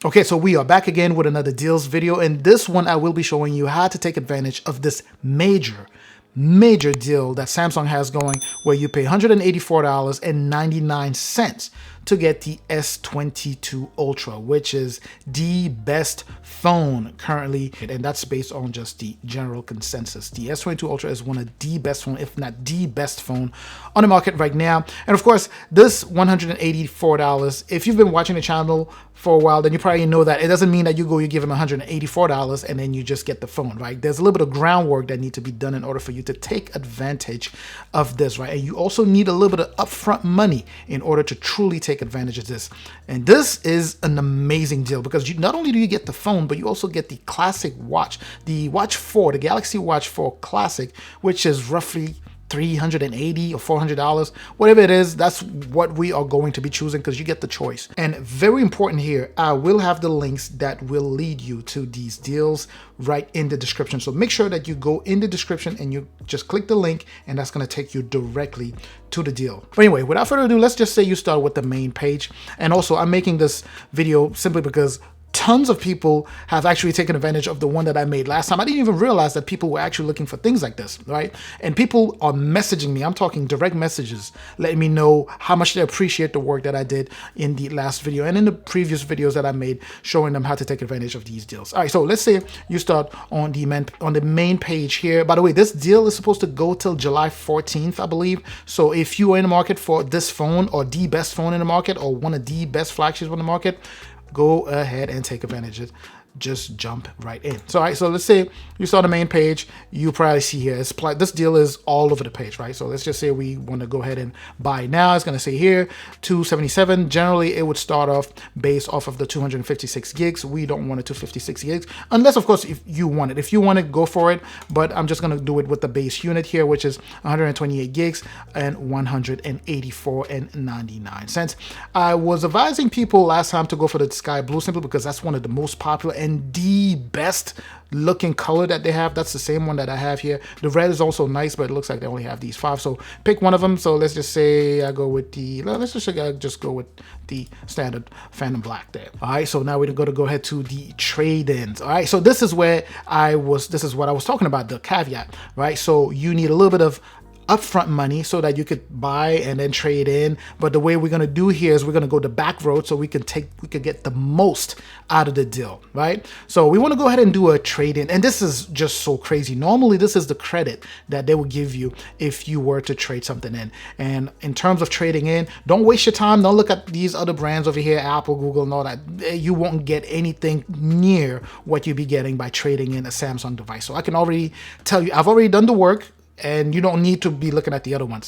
Okay, so we are back again with another deals video, and this one I will be showing you how to take advantage of this major deal that Samsung has going, where you pay $184.99 to get the S22 Ultra, which is the best phone currently, and that's based on just the general consensus. The S22 Ultra is one of the best phone, if not the best phone on the market right now. And of course, this $184, if you've been watching the channel for a while, then you probably know that it doesn't mean that you give them $184 and then you just get the phone, right? There's a little bit of groundwork that needs to be done in order for you to take advantage of this, right? And you also need a little bit of upfront money in order to truly take advantage of this. And this is an amazing deal because not only do you get the phone, but you also get the classic watch, the Watch 4, the Galaxy Watch 4 Classic, which is roughly $380 or $400, whatever it is. That's what we are going to be choosing because you get the choice. And very important here, I will have the links that will lead you to these deals right in the description. So make sure that you go in the description and you just click the link, and that's going to take you directly to the deal. But anyway, without further ado, let's just say you start with the main page. And also, I'm making this video simply because tons of people have actually taken advantage of the one that I made last time. I didn't even realize that people were actually looking for things like this, right? And people are messaging me. I'm talking direct messages, letting me know how much they appreciate the work that I did in the last video and in the previous videos that I made, showing them how to take advantage of these deals. All right, so let's say you start on the main page here. By the way, this deal is supposed to go till July 14th, I believe. So if you are in the market for this phone, or the best phone in the market, or one of the best flagships on the market, go ahead and take advantage of it. Just jump right in. So, all right, so let's say you saw the main page. You probably see here, this deal is all over the page, right? So let's just say we want to go ahead and buy now. It's going to say here, $277. Generally, it would start off based off of the 256 gigs. We don't want it 256 gigs, unless, of course, if you want it. If you want it, go for it. But I'm just going to do it with the base unit here, which is 128 gigs and $184.99. I was advising people last time to go for the sky blue simply because that's one of the most popular and the best looking color that they have. That's the same one that I have here. The red is also nice, but it looks like they only have these 5. So pick one of them. So let's just say I go with just go with the standard Phantom Black there. All right, so now we're going to go ahead to the trade-ins. All right, so this is what I was talking about, the caveat, right? So you need a little bit of upfront money so that you could buy and then trade in. But the way we're going to do here is we're going to go the back road so we could get the most out of the deal, right? So we want to go ahead and do a trade in, and this is just so crazy. Normally this is the credit that they will give you if you were to trade something in. And in terms of trading in, don't waste your time. Don't look at these other brands over here, Apple, Google, and all that. You won't get anything near what you'd be getting by trading in a Samsung device. So I can already tell you, I've already done the work. And you don't need to be looking at the other ones.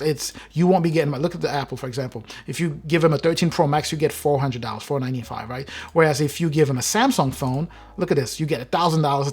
You won't be getting, look at the Apple, for example. If you give them a 13 Pro Max, you get $400, $495, right? Whereas if you give them a Samsung phone, look at this, you get $1,000,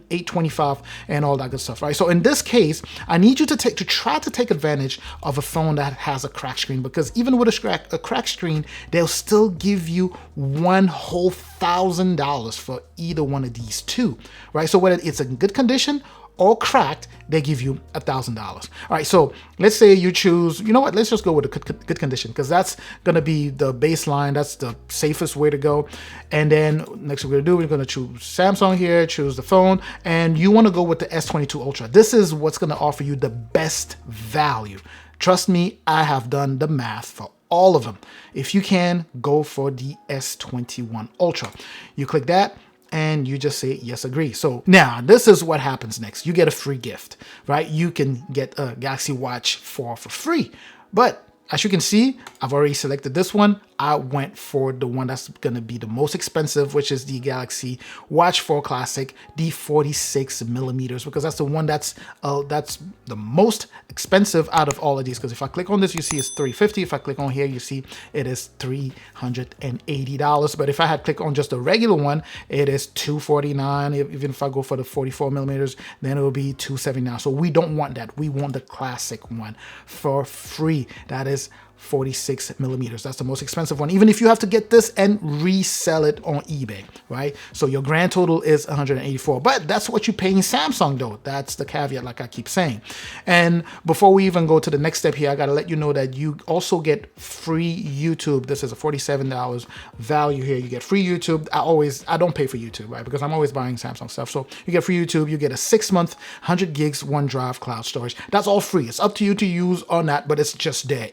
$825, and all that good stuff, right? So in this case, I need you to try to take advantage of a phone that has a cracked screen, because even with a cracked screen, they'll still give you $1,000 for either one of these two, right? So whether it's in good condition or cracked, they give you $1,000. All right, so let's say you choose, you know what, let's just go with a good condition, because that's gonna be the baseline. That's the safest way to go. And then next we're gonna choose Samsung here, choose the phone, and you wanna go with the S22 Ultra. This is what's gonna offer you the best value. Trust me, I have done the math for all of them. If you can, go for the S21 Ultra. You click that, and you just say, yes, agree. So now this is what happens next. You get a free gift, right? You can get a Galaxy Watch 4 for free. But as you can see, I've already selected this one. I went for the one that's going to be the most expensive, which is the Galaxy Watch 4 Classic, the 46 millimeters, because that's the one that's the most expensive out of all of these. Because if I click on this, you see it's $350. If I click on here, you see it is $380. But if I had clicked on just the regular one, it is $249. Even if I go for the 44 millimeters, then it will be $279. So we don't want that. We want the classic one for free. That is 46 millimeters. That's the most expensive one, even if you have to get this and resell it on eBay, right? So your grand total is 184, but that's what you're paying Samsung though. That's the caveat, like I keep saying. And before we even go to the next step here, I got to let you know that you also get free YouTube. This is a $47 value here. You get free YouTube. I don't pay for YouTube, right? Because I'm always buying Samsung stuff. So you get free YouTube. You get a 6-month, 100 gigs OneDrive cloud storage. That's all free. It's up to you to use or not, but it's just there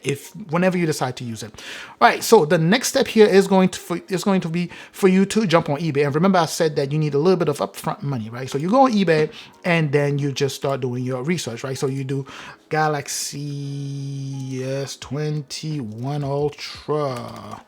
whenever you decide to use it. All right. So the next step here is going to be for you to jump on eBay. And remember, I said that you need a little bit of upfront money, right? So you go on eBay and then you just start doing your research, right? So you do Galaxy S22 ULTRA.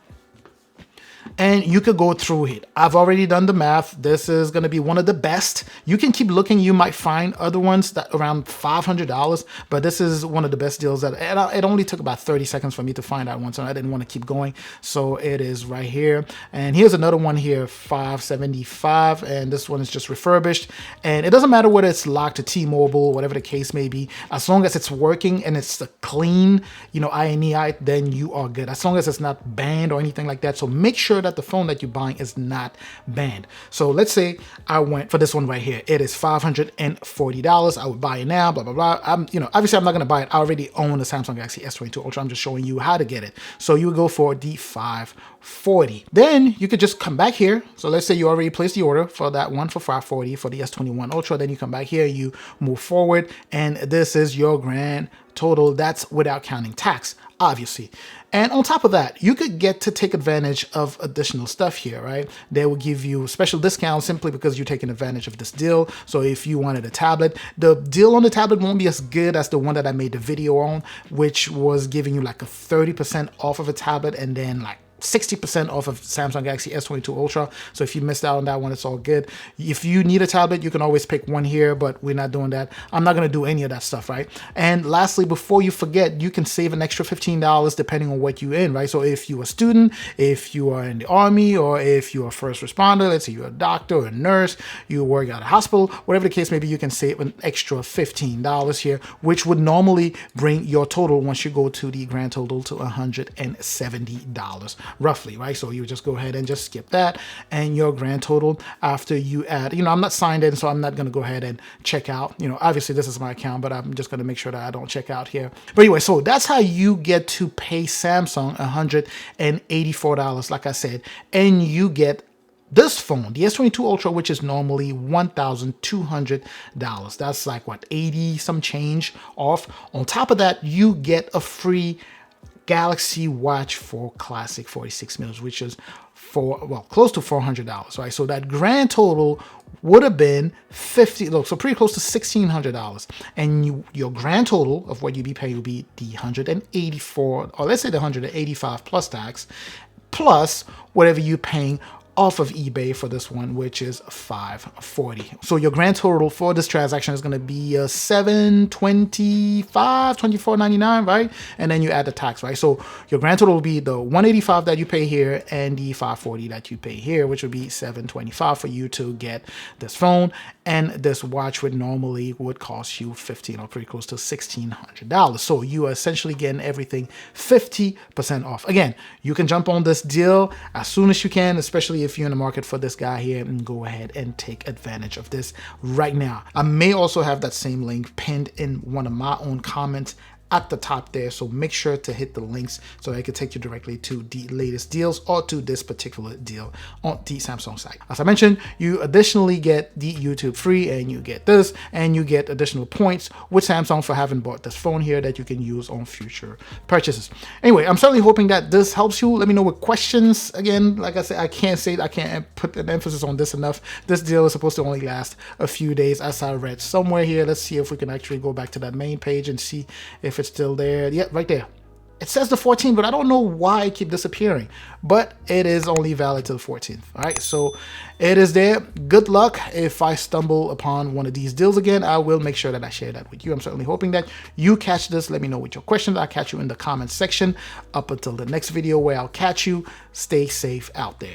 And you could go through it. I've already done the math. This is going to be one of the best. You can keep looking. You might find other ones that around $500, but this is one of the best deals that, and it only took about 30 seconds for me to find that one, so I didn't want to keep going. So it is right here. And here's another one here, $575, and this one is just refurbished. And it doesn't matter whether it's locked to T-Mobile, whatever the case may be, as long as it's working and it's a clean, INEI, then you are good. As long as it's not banned or anything like that. So make sure that the phone that you're buying is not banned. So let's say I went for this one right here. It is $540. I would buy it now, blah, blah, blah. Obviously I'm not going to buy it. I already own the Samsung Galaxy S22 ULTRA. I'm just showing you how to get it. So you would go for the $540. Then you could just come back here. So let's say you already placed the order for that one for $540 for the S21 ULTRA. Then you come back here, you move forward, and this is your grand total. That's without counting tax, obviously. And on top of that, you could get to take advantage of additional stuff here, right? They will give you special discounts simply because you're taking advantage of this deal. So if you wanted a tablet, the deal on the tablet won't be as good as the one that I made the video on, which was giving you like a 30% off of a tablet and then like 60% off of Samsung Galaxy S22 ULTRA. So if you missed out on that one, it's all good. If you need a tablet, you can always pick one here, but we're not doing that. I'm not going to do any of that stuff, right? And lastly, before you forget, you can save an extra $15 depending on what you're in, right? So if you're a student, if you are in the army, or if you're a first responder, let's say you're a doctor or a nurse, you work at a hospital, whatever the case may be, you can save an extra $15 here, which would normally bring your total once you go to the grand total to $170. Roughly, right? So you just go ahead and just skip that, and your grand total after you add, I'm not signed in, so I'm not going to go ahead and check out. Obviously this is my account, but I'm just going to make sure that I don't check out here. But anyway, so that's how you get to pay Samsung $184, like I said, and you get this phone, the S22 ULTRA, which is normally $1,200. That's like what, 80 some change off. On top of that, you get a free Galaxy Watch 4 Classic 46 mils, which is close to $400, right? So that grand total would have been so pretty close to $1,600. And your grand total of what you'd be paying would be the 184, or let's say the 185 plus tax, plus whatever you're paying off of eBay for this one, which is $540. So your grand total for this transaction is going to be $725, $24.99, right? And then you add the tax, right? So your grand total will be the $185 that you pay here and the $540 that you pay here, which would be $725 for you to get this phone. And this watch would cost you $1,500 or pretty close to $1,600. So you are essentially getting everything 50% off. Again, you can jump on this deal as soon as you can, especially if you're in the market for this guy here, and go ahead and take advantage of this right now. I may also have that same link pinned in one of my own comments at the top there, so make sure to hit the links so I can take you directly to the latest deals or to this particular deal on the Samsung site. As I mentioned, you additionally get the YouTube free, and you get this, and you get additional points with Samsung for having bought this phone here that you can use on future purchases. Anyway, I'm certainly hoping that this helps you. Let me know with questions. Again, like I said, I can't put an emphasis on this enough. This deal is supposed to only last a few days, as I read somewhere here. Let's see if we can actually go back to that main page and see if it's still there. Yeah, right there. It says the 14th, but I don't know why it keeps disappearing. But it is only valid till the 14th. All right, so it is there. Good luck. If I stumble upon one of these deals again, I will make sure that I share that with you. I'm certainly hoping that you catch this. Let me know with your questions. I'll catch you in the comments section. Up until the next video where I'll catch you. Stay safe out there.